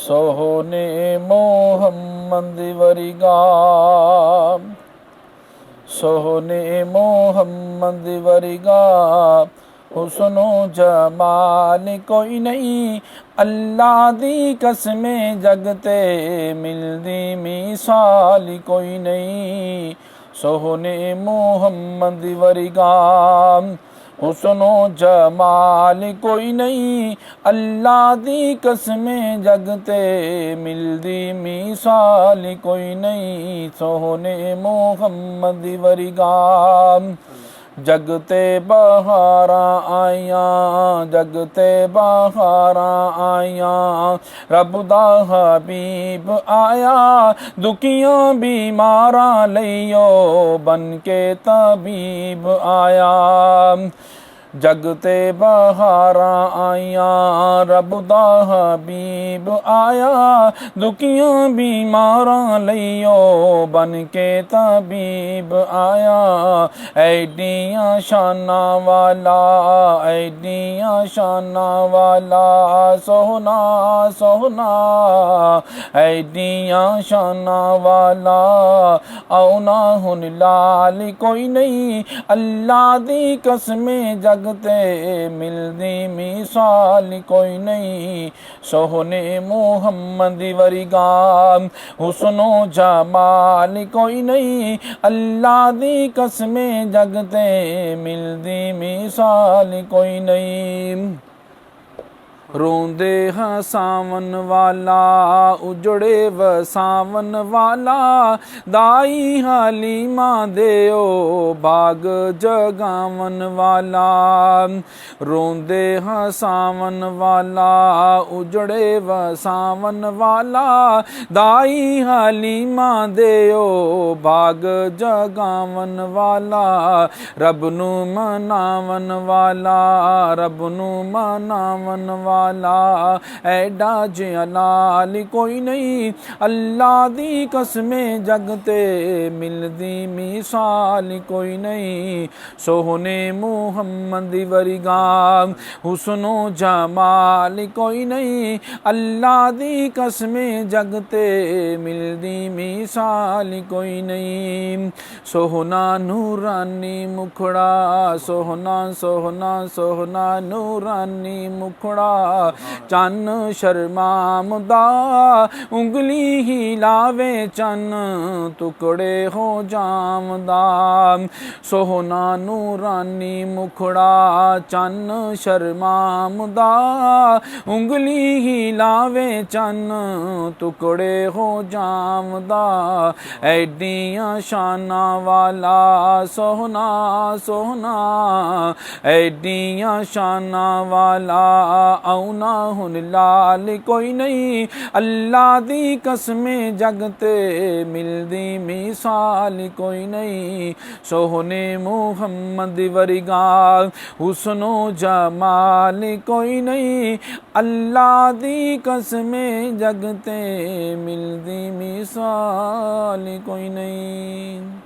सोहने मोहम्मद वरिगा, सोहने मोहम्मद वरिगा हुस्नो जमाल कोई नहीं। अल्लाह दी कसमें जगते मिलदी मिसाल कोई नहीं। सोहने मोहम्मद वरिगा हुस्नो जमाल कोई नहीं। अल्लाह दी कसमें जगते मिलदी मिसाल कोई नहीं। सोहने मोहम्मद वरिगा जगते बहारा आया, जगते बहारा आया। रब दा हबीब आया दुखियां बीमारा लइयो बन के तबीब आया। जगते बहारा आया रब दा हबीब आया दुखियां बीमारा लइयो बन के तबीब आया। ऐडियां शाना वाला, ऐडियां शाना वाला सोहना सोहना, ऐडियां शाना वाला औना हुन लाल कोई नहीं। अल्लाह दी कसमें जगते मिलदी मिसाल कोई नहीं। सोहने मोहम्मद वरिगा हुस्नो जमाल कोई नहीं। अल्लाह दी कसमें जगते मिलदी मिसाल कोई नहीं। रोंदे हसावन वाला उजड़े वसावन वाला दाई हलीमा देओ बाग जगावन वाला। रोंदे हसावन वाला उजड़े वसावन वाला दाई हलीमा देओ बाग जगावन वाला। रब नू मनावन वाला, रब नू मनावन वाला ऐडा जलाल कोई नहीं। अल्लाह दी कसमें जगते मिलदी मिसाल कोई नहीं। सोहने मोहम्मद वरिगा हुस्नो जमाल कोई नहीं। अल्लाह दी कसमें जगते मिलदी मिसाल कोई नहीं। सोहना नूरानी मुखड़ा, सोहना सोहना सोहना नूरानी मुखड़ा चन शर्मामदा उंगली ही लावे चन टुकड़े हो जामदा। सोहना नूरानी मुखड़ा चन शर्मामदा उंगली ही लावे चन टुकड़े हो जामदा। ऐडियां शाना वाला सोहना सोहना, ऐडियां शाना वाला औना हुन लाल कोई नहीं। अल्लाह दी कसमें जगते मिलदी मिसाल कोई नहीं। सोहने मोहम्मद वरिगा हुस्नो जमाल कोई नहीं। अल्लाह दी कसमें जगते मिलदी मिसाल कोई नहीं।